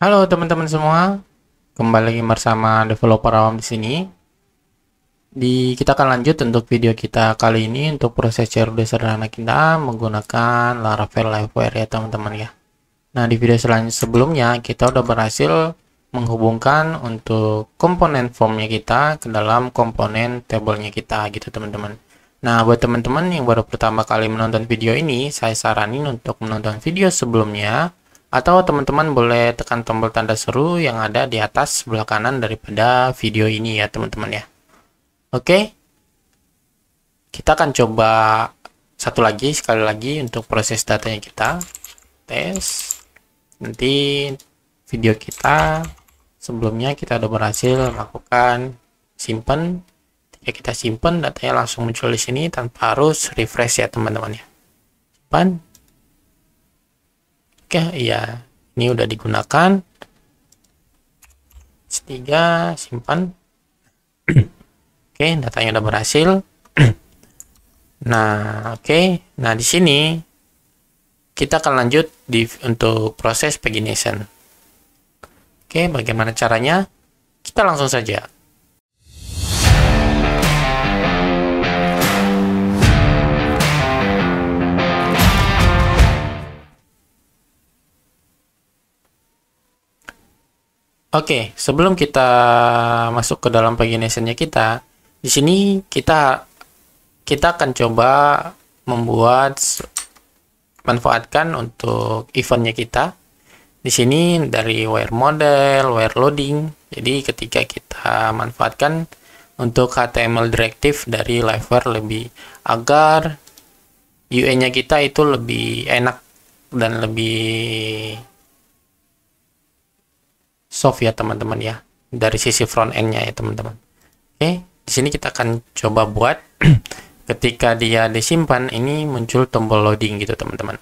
Halo teman-teman semua, kembali lagi bersama developer awam di sini. Kita akan lanjut untuk video kita kali ini untuk proses CRUD sederhana kita menggunakan Laravel Livewire ya teman-teman ya. Nah di video sebelumnya kita udah berhasil menghubungkan untuk komponen formnya kita ke dalam komponen tabelnya kita gitu teman-teman. Nah buat teman-teman yang baru pertama kali menonton video ini, saya saranin untuk menonton video sebelumnya. Atau teman-teman boleh tekan tombol tanda seru yang ada di atas sebelah kanan daripada video ini ya teman-teman ya. Oke, kita akan coba sekali lagi untuk proses datanya kita. Tes. Nanti video kita sebelumnya kita udah berhasil melakukan simpan. Ketika kita simpan, datanya langsung muncul di sini tanpa harus refresh ya teman-teman ya. Simpan. Oke, iya. Ini udah digunakan. S3, simpan. Oke, datanya udah berhasil. Nah, oke. Nah, di sini kita akan lanjut untuk proses pagination. Oke, bagaimana caranya? Kita langsung saja. Oke, sebelum kita masuk ke dalam paginationnya kita, di sini kita akan coba manfaatkan untuk eventnya kita. Di sini dari wire model, wire loading. Jadi ketika kita manfaatkan untuk HTML directive dari Livewire agar UI-nya kita itu lebih enak dan lebih soft ya teman-teman ya, dari sisi front end-nya ya teman-teman. Oke, di sini kita akan coba buat ketika dia disimpan ini muncul tombol loading gitu teman-teman.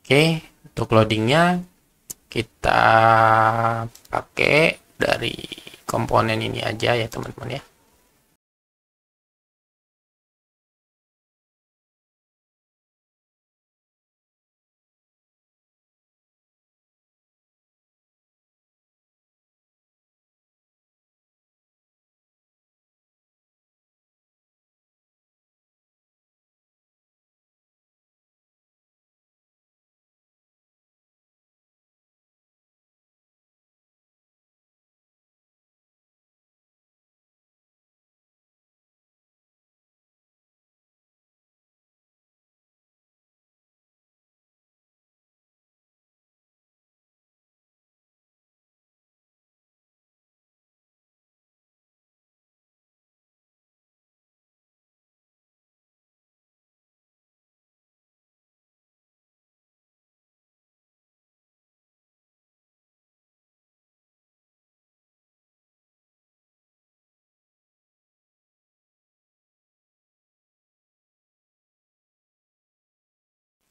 Oke, untuk loadingnya kita pakai dari komponen ini aja ya teman-teman ya.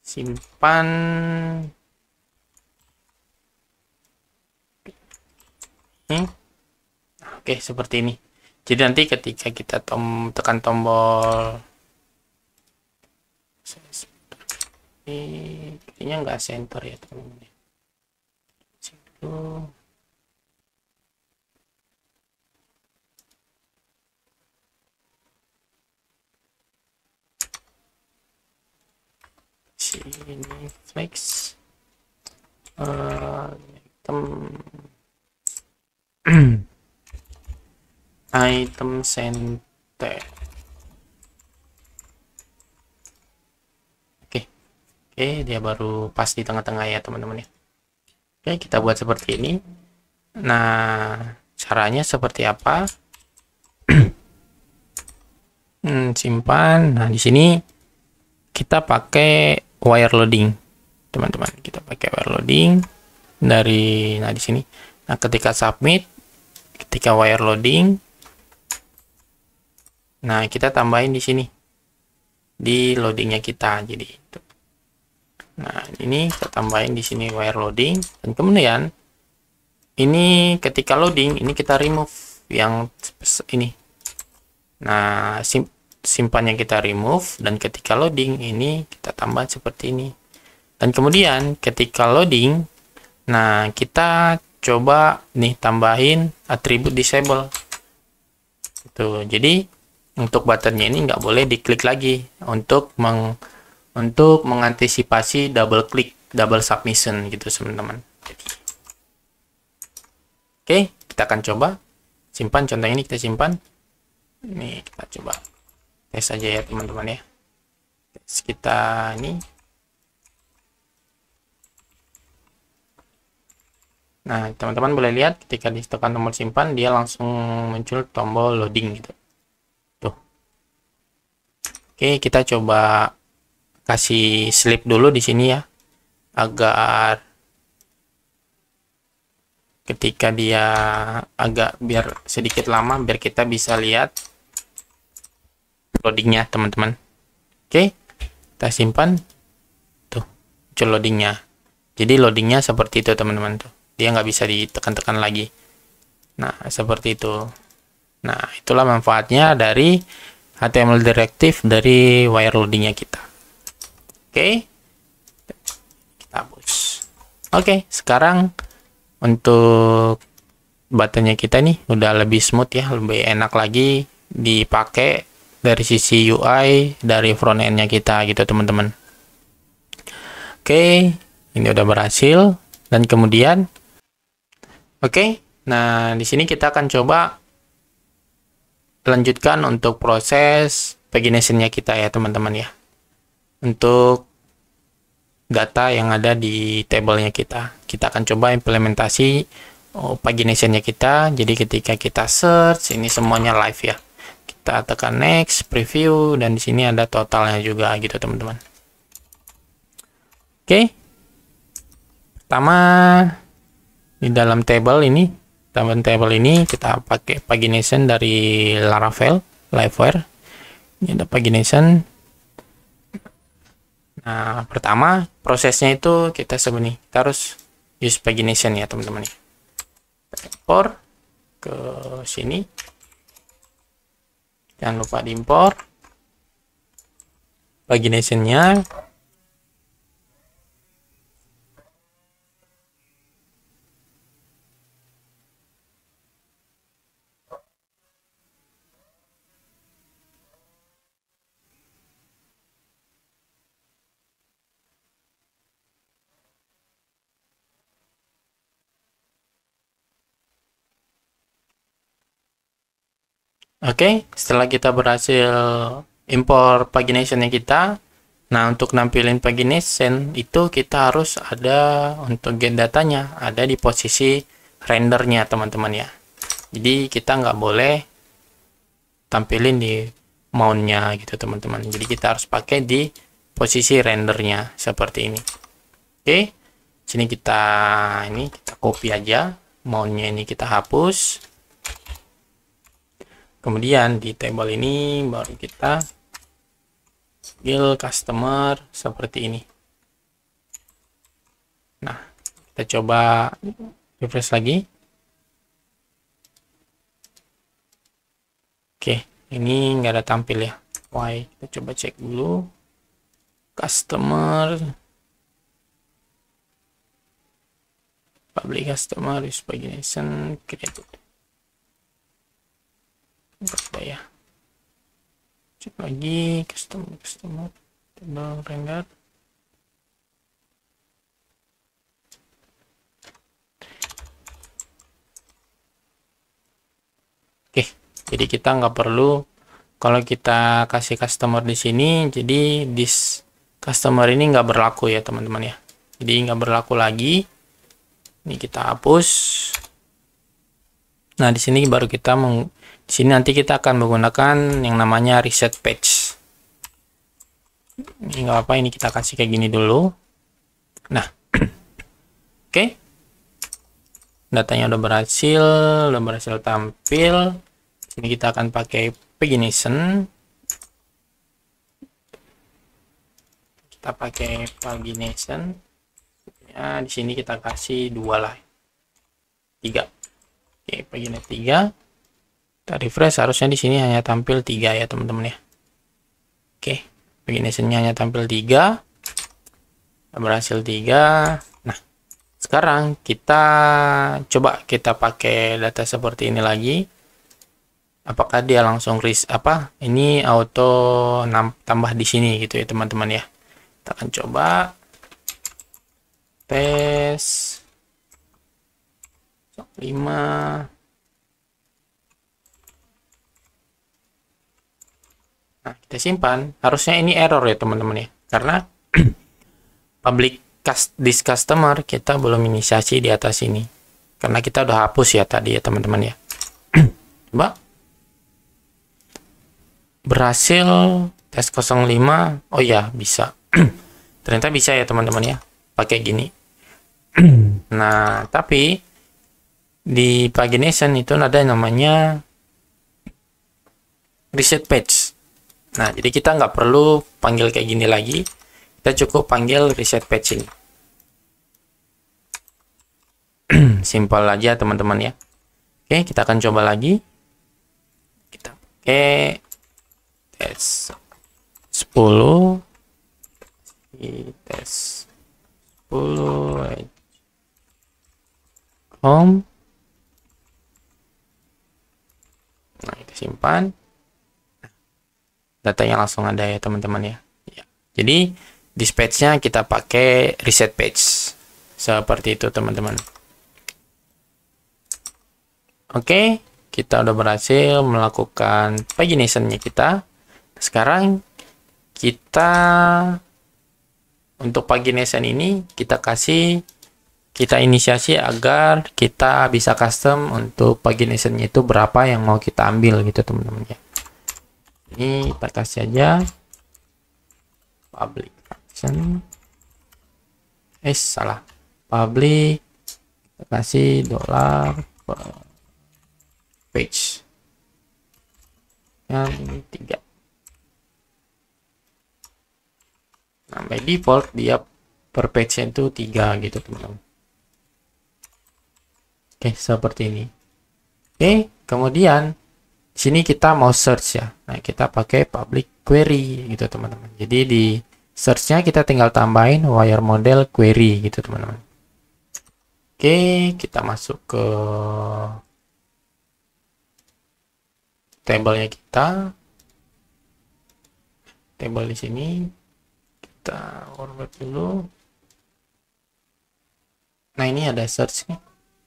Simpan. Oke, seperti ini. Jadi nanti ketika kita tekan tombol ini, kayaknya nggak center ya teman-teman. Sini flex item center. Oke, dia baru pas di tengah-tengah ya teman-teman ya. Oke, kita buat seperti ini. Nah, caranya seperti apa? Simpan. Nah, di sini kita pakai wire loading, teman-teman. Kita pakai wire loading dari, nah di sini. Nah, ketika submit, ketika wire loading, nah kita tambahin di sini di loadingnya kita. Jadi itu. Nah, ini kita tambahin di sini wire loading, dan kemudian ini ketika loading ini kita remove yang ini. Nah, simpannya kita remove, dan ketika loading ini kita tambah seperti ini. Dan kemudian ketika loading, nah kita coba nih tambahin atribut disable. Tuh, jadi untuk buttonnya ini nggak boleh diklik lagi untuk mengantisipasi double klik, double submission gitu teman-teman. Oke, kita akan coba simpan contoh ini, kita simpan. Ini kita coba tes aja ya teman-teman ya. Tes kita ini. Nah, teman-teman boleh lihat ketika ditekan tombol simpan, dia langsung muncul tombol loading gitu. Tuh. Oke, kita coba kasih sleep dulu di sini ya, agar ketika dia agak biar sedikit lama, biar kita bisa lihat loadingnya teman-teman. Oke, kita simpan. Tuh, muncul loadingnya. Jadi loadingnya seperti itu teman-teman tuh. Dia nggak bisa ditekan-tekan lagi. Nah, seperti itu. Nah, itulah manfaatnya dari HTML directive dari wire loadingnya kita. Oke, kita hapus. Oke, sekarang untuk buttonnya kita nih udah lebih smooth ya, lebih enak lagi dipakai dari sisi UI dari front end-nya kita gitu teman-teman. Oke, ini udah berhasil dan kemudian nah di sini kita akan coba lanjutkan untuk proses pagination-nya kita ya teman-teman ya. Untuk data yang ada di tabelnya kita akan coba implementasi pagination-nya kita. Jadi ketika kita search, ini semuanya live ya. Kita tekan next, preview, dan di sini ada totalnya juga gitu teman-teman. Oke. Pertama di dalam table ini kita pakai pagination dari Laravel Livewire. Ini ada pagination. Nah, pertama prosesnya itu kita harus use pagination ya teman-teman. Import ke sini. Jangan lupa diimport pagination-nya. Oke, setelah kita berhasil import pagination-nya kita, nah untuk nampilin pagination itu kita harus ada untuk get datanya, ada di posisi rendernya teman-teman ya. Jadi kita nggak boleh tampilin di mount-nya gitu teman-teman. Jadi kita harus pakai di posisi rendernya seperti ini. Oke, sini kita copy aja, mount-nya ini kita hapus. Kemudian di table ini baru kita build customer seperti ini. Nah, kita coba refresh lagi. Oke, ini nggak ada tampil ya. Why? Kita coba cek dulu. Customer. Public customer use pagination created. Ya, cek lagi customer table render. Oke, jadi kita nggak perlu, kalau kita kasih customer di sini, jadi this customer ini nggak berlaku ya teman-teman ya. Jadi nggak berlaku lagi. Ini kita hapus. Nah, di sini baru kita di sini nanti kita akan menggunakan yang namanya reset page. Ini nggak apa, ini kita kasih kayak gini dulu. Nah, oke. Datanya udah berhasil tampil. Di sini kita akan pakai pagination. Kita pakai pagination. Ya, di sini kita kasih 2 lah. 3. Oke, pagination 3. Kita refresh, harusnya di sini hanya tampil 3 ya teman-teman ya. Oke, pagination-nya hanya tampil 3. Berhasil 3. Nah, Sekarang kita coba kita pakai data seperti ini lagi. Apakah dia langsung ini auto tambah di sini gitu ya teman-teman ya. Kita akan coba tes 5. Nah, kita simpan. Harusnya ini error ya teman-teman ya. Karena public this customer kita belum inisiasi di atas ini. Karena kita udah hapus ya tadi ya teman-teman ya. Coba. Berhasil tes 05. Oh ya, bisa. Ternyata bisa ya teman-teman ya. Pakai gini. Nah, tapi di pagination itu ada yang namanya reset page. Nah, jadi kita nggak perlu panggil kayak gini lagi. Kita cukup panggil reset page ini. Simpel aja teman-teman ya. Oke, kita akan coba lagi. Kita pakai tes 10. Tes 10. Home. Nah, kita simpan. Datanya langsung ada ya teman-teman ya. Jadi dispatch-nya kita pakai reset page seperti itu teman-teman. Oke, kita udah berhasil melakukan pagination-nya kita. Sekarang kita untuk pagination ini kita inisiasi agar kita bisa custom untuk pagination-nya itu berapa yang mau kita ambil gitu teman-teman ya. Ini kita kasih aja public function. Salah. Public kita kasih $page yang 3. Nah, by default dia per page itu 3 gitu teman-teman. Oke, seperti ini. Oke, kemudian sini kita mau search ya. Nah, kita pakai public query gitu teman-teman. Jadi di search-nya kita tinggal tambahin wire model query gitu teman-teman. Oke, kita masuk ke tabelnya kita. Tabel di sini kita forward dulu. Nah, ini ada search nih.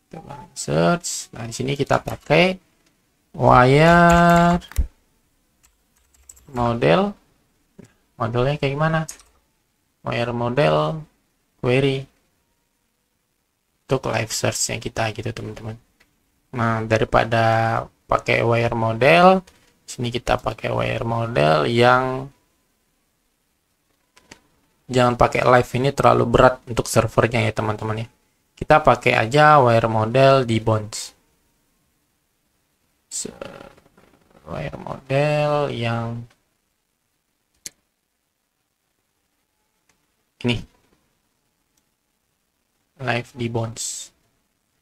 Coba search. Nah, di sini kita pakai wire model. Modelnya kayak gimana? Wire model query untuk live search-nya kita gitu teman-teman. Nah, daripada pakai wire model, sini kita pakai wire model yang jangan pakai live, ini terlalu berat untuk servernya ya teman-teman ya. Kita pakai aja wire model di bounds. Wire model yang ini live di bounds,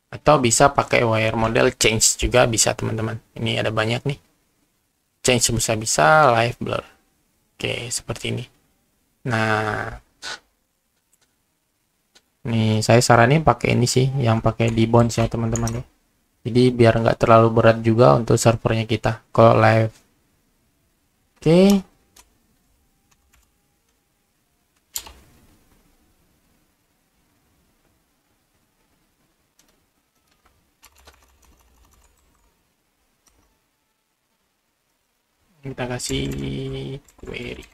atau bisa pakai wire model change juga bisa teman-teman. Ini ada banyak nih, change bisa live blur. Oke, seperti ini. Nah, nih saya saranin pakai ini sih, yang pakai di bounds ya teman-teman ya. Jadi biar nggak terlalu berat juga untuk servernya kita kalau live. Oke. Kita kasih query.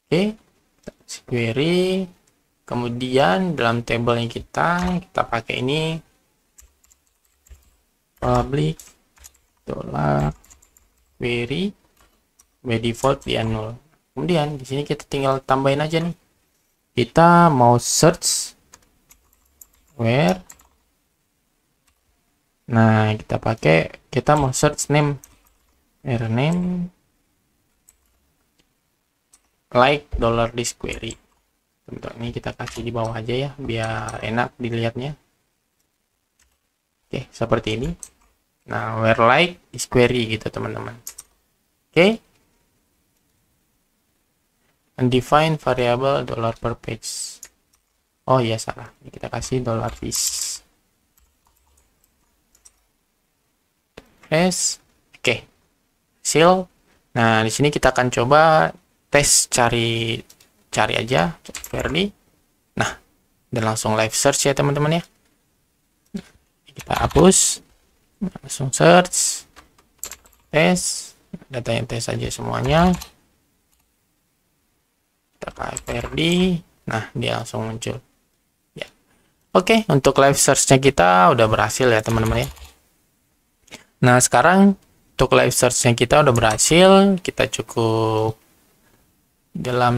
Oke, kita kasih query. Kemudian dalam tabelnya kita pakai ini public $query by default dia 0. Kemudian di sini kita tinggal tambahin aja nih. Kita mau search where. Nah, kita mau search name. Name like $this query. Untuk ini kita kasih di bawah aja ya biar enak dilihatnya. Oke, seperti ini. Nah, where like is query gitu teman-teman. Oke. Undefined variable $per page. Oh iya salah, kita kasih $fish. Oke, hasil. Nah, di sini kita akan coba tes cari aja Verdi. Nah, dan langsung live search ya teman-teman ya. Kita hapus, langsung search, tes, datanya tes aja semuanya. Kita ke Verdi. Nah, dia langsung muncul. Ya. Oke, untuk live search-nya kita udah berhasil ya teman-teman ya. Nah, sekarang untuk live search-nya kita udah berhasil. Kita cukup dalam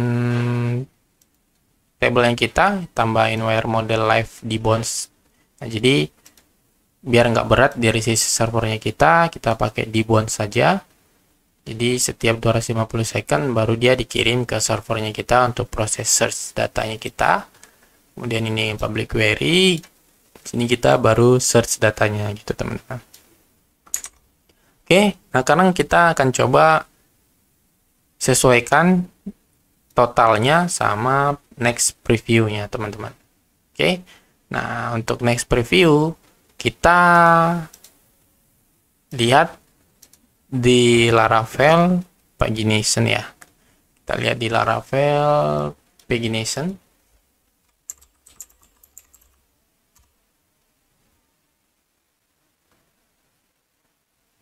table yang kita tambahin wire model live di bounce. Nah, jadi biar nggak berat dari sisi servernya kita pakai di bounce saja. Jadi setiap 250 second baru dia dikirim ke servernya kita untuk proses search datanya kita. Kemudian ini public query. Sini kita baru search datanya gitu teman-teman. Oke, nah sekarang kita akan coba sesuaikan totalnya sama next preview-nya teman-teman. Oke, nah untuk next preview kita lihat di Laravel pagination ya. Kita lihat di Laravel pagination.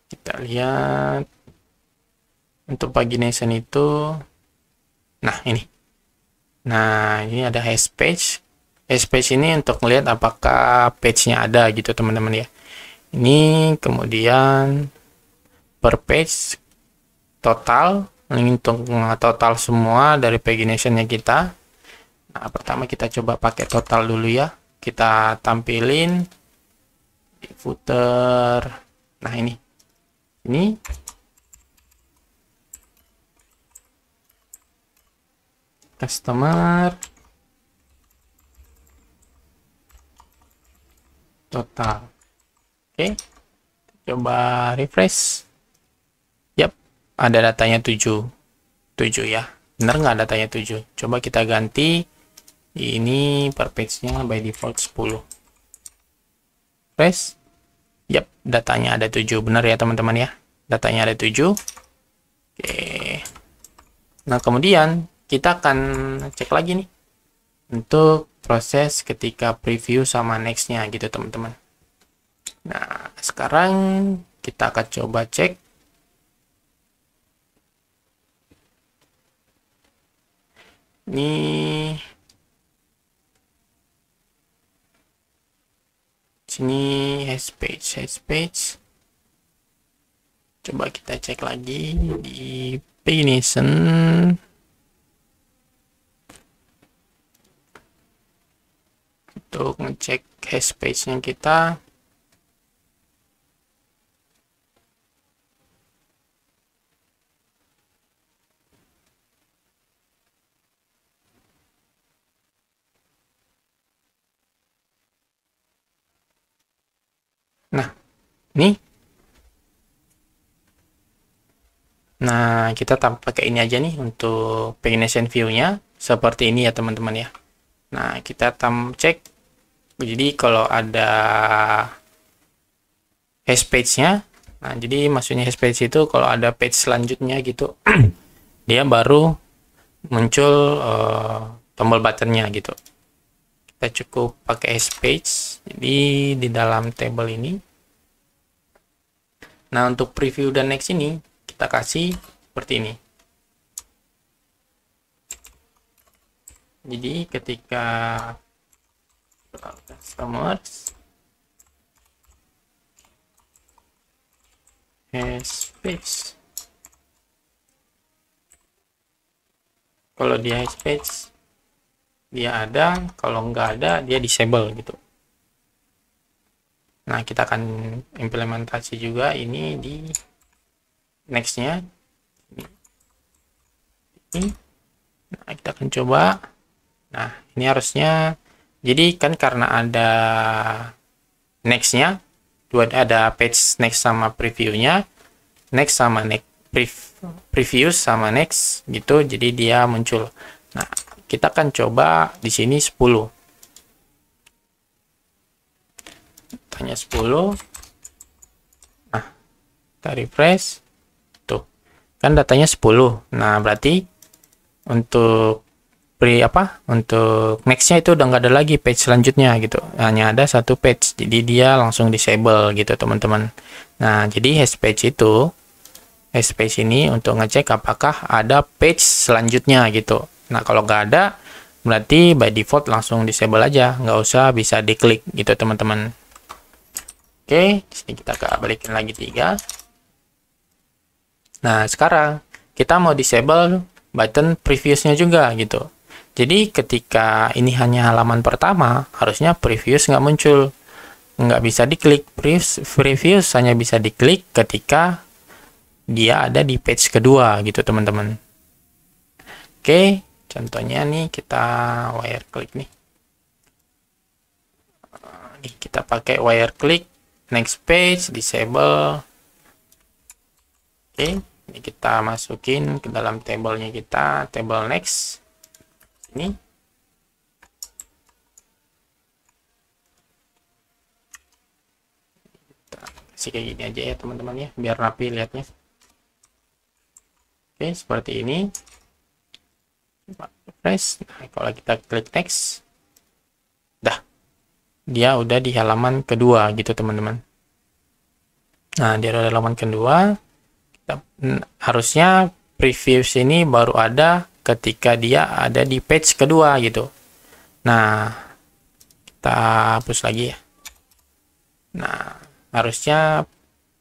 Kita lihat untuk pagination itu. Nah, ini. Nah, ini ada hash page. Hash page ini untuk melihat apakah page-nya ada gitu teman-teman ya. Ini kemudian per page total, menghitung total semua dari pagination-nya kita. Nah, pertama kita coba pakai total dulu ya. Kita tampilin di footer. Nah, ini customer total. Oke, coba refresh. Yap, ada datanya 7 ya. Bener nggak datanya 7? Coba kita ganti ini per page-nya by default 10. Refresh. Yap, datanya ada 7. Bener ya teman-teman ya, datanya ada 7. Oke, nah kemudian kita akan cek lagi nih untuk proses ketika preview sama next-nya gitu teman-teman. Nah, sekarang kita akan coba cek. Ini sini hash page. Coba kita cek lagi di pagination. Untuk ngecek hash page-nya kita. Nah, ini. Nah, kita pakai ini aja nih untuk pagination view-nya. Seperti ini ya teman-teman ya. Nah, kita cek. Jadi kalau ada hash page-nya, nah jadi maksudnya hash page itu kalau ada page selanjutnya gitu, dia baru muncul tombol buttonnya gitu. Kita cukup pakai hash page. Jadi di dalam table ini. Nah, untuk preview dan next ini kita kasih seperti ini. Jadi ketika customers hash page, kalau dia hash page dia ada, kalau nggak ada dia disable gitu. Nah, kita akan implementasi juga ini di next-nya. Nah, kita akan coba. Nah, ini harusnya, jadi kan karena ada next-nya, ada page next sama preview-nya, next sama next, preview sama next gitu, jadi dia muncul. Nah, kita akan coba di sini 10. datanya 10. Nah, kita refresh. Tuh, kan datanya 10. Nah, berarti untuk untuk nextnya itu udah nggak ada lagi page selanjutnya gitu, hanya ada satu page, jadi dia langsung disable gitu teman-teman. Nah, jadi hash page ini untuk ngecek apakah ada page selanjutnya gitu. Nah, kalau nggak ada berarti by default langsung disable aja, nggak usah bisa diklik gitu teman-teman. Oke, di sini kita balikin lagi 3. Nah, sekarang kita mau disable button previews-nya juga gitu. Jadi ketika ini hanya halaman pertama, harusnya previews nggak muncul, nggak bisa diklik. Previews hanya bisa diklik ketika dia ada di page kedua gitu teman-teman. Oke, contohnya nih kita wire click nih. Nih kita pakai wire click, next page, disable. Oke, ini kita masukin ke dalam tabelnya kita, table next. Ini kita kasih kayak gini aja ya teman-teman ya, biar rapi lihatnya. Oke, seperti ini. Refresh. Nah, kalau kita klik next, dia udah di halaman kedua gitu teman-teman. Nah, dia udah di halaman kedua. Harusnya previews ini baru ada ketika dia ada di page kedua gitu. Nah, kita hapus lagi ya. Nah, harusnya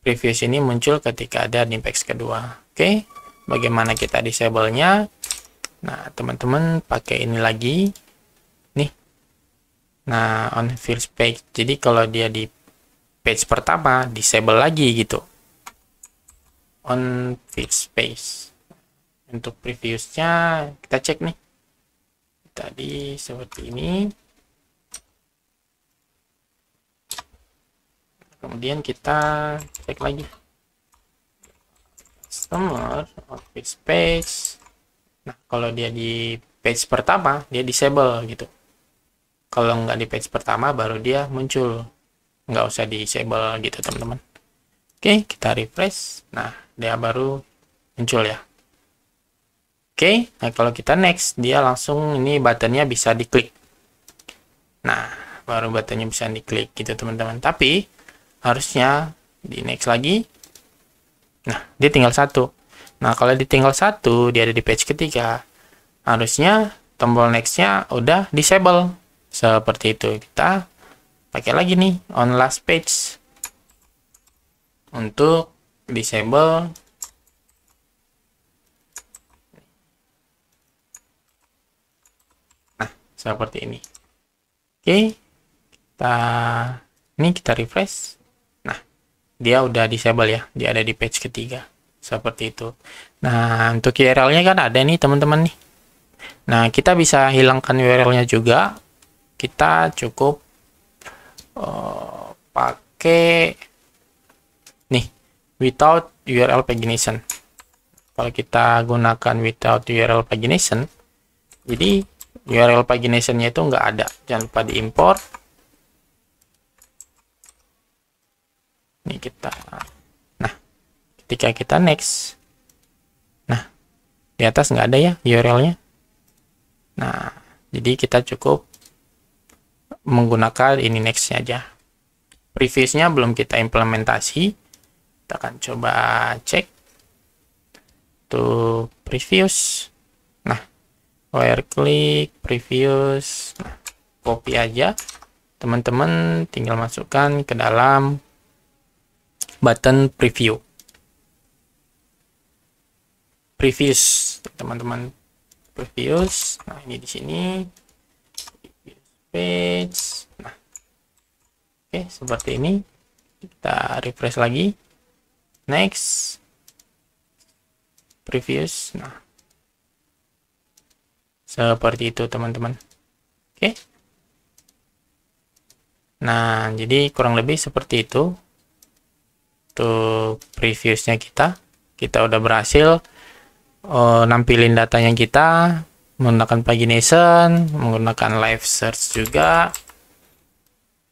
previews ini muncul ketika ada di page kedua. Oke, bagaimana kita disable-nya? Nah, teman-teman pakai ini lagi. Nih. Nah, on first page. Jadi kalau dia di page pertama, disable lagi gitu. On first page. Untuk previewsnya kita cek nih, tadi seperti ini. Kemudian kita cek lagi customer on first page. Nah, kalau dia di page pertama dia disable gitu, kalau nggak di page pertama baru dia muncul, nggak usah disable gitu teman-teman. Oke, kita refresh. Nah, dia baru muncul ya. Oke, nah kalau kita next, dia langsung ini buttonnya bisa diklik. Nah, baru buttonnya bisa diklik gitu teman-teman. Tapi harusnya di next lagi. Nah, dia tinggal satu. Nah, kalau ditinggal satu, dia ada di page ketiga. Harusnya tombol next-nya udah disable. Seperti itu. Kita pakai lagi nih on last page untuk disable. Seperti ini. Oke, kita refresh. Nah, dia udah disable ya, dia ada di page ketiga seperti itu. Nah, untuk URL-nya kan ada nih teman-teman nih. Nah, kita bisa hilangkan URL-nya juga. Kita cukup pakai nih without URL pagination. Kalau kita gunakan without URL pagination, jadi URL pagination-nya itu nggak ada, jangan lupa diimport. Ini kita, nah ketika kita next, nah di atas nggak ada ya URL-nya. Nah, jadi kita cukup menggunakan ini next-nya aja. Previous-nya belum kita implementasi, kita akan coba cek tuh previous. Nah, wire click previous, nah, copy aja teman-teman, tinggal masukkan ke dalam button previews teman-teman, previous. Nah, ini di sini page. Nah, oke, seperti ini. Kita refresh lagi, next previous. Nah, seperti itu teman-teman. Oke. Nah, jadi kurang lebih seperti itu untuk previewsnya kita udah berhasil nampilin datanya kita menggunakan pagination, menggunakan live search juga.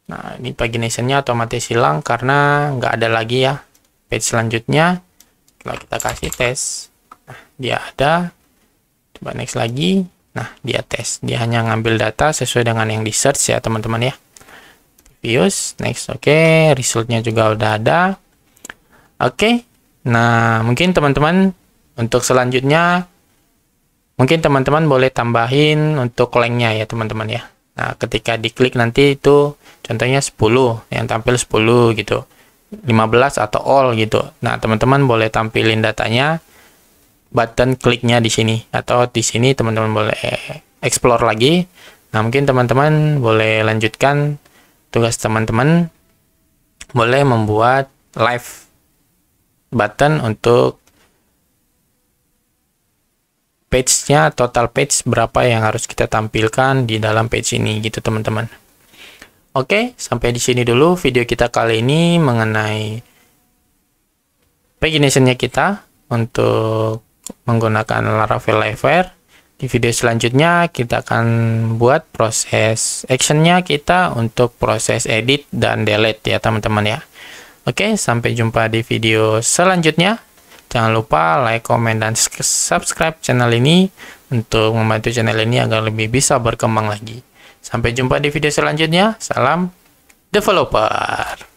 Nah, ini pagination-nya otomatis hilang karena nggak ada lagi ya. Page selanjutnya, kalau kita kasih tes, nah, dia ada. Coba next lagi. Nah, dia tes. Dia hanya ngambil data sesuai dengan yang di search ya, teman-teman ya. Views, next, oke. Resultnya juga udah ada. Oke. Nah, mungkin teman-teman untuk selanjutnya, mungkin teman-teman boleh tambahin untuk length-nya ya, teman-teman ya. Nah, ketika diklik nanti itu contohnya 10, yang tampil 10 gitu. 15 atau all gitu. Nah, teman-teman boleh tampilin datanya, button kliknya di sini. Atau di sini teman-teman boleh explore lagi. Nah, mungkin teman-teman boleh lanjutkan tugas teman-teman. Boleh membuat live button untuk page-nya, total page berapa yang harus kita tampilkan di dalam page ini gitu teman-teman. Oke, sampai di sini dulu video kita kali ini mengenai pagination-nya kita untuk menggunakan Laravel Liveware. Di video selanjutnya kita akan buat proses action-nya kita untuk proses edit dan delete ya teman-teman ya. Oke, sampai jumpa di video selanjutnya. Jangan lupa like, comment, dan subscribe channel ini untuk membantu channel ini agar lebih bisa berkembang lagi. Sampai jumpa di video selanjutnya. Salam developer.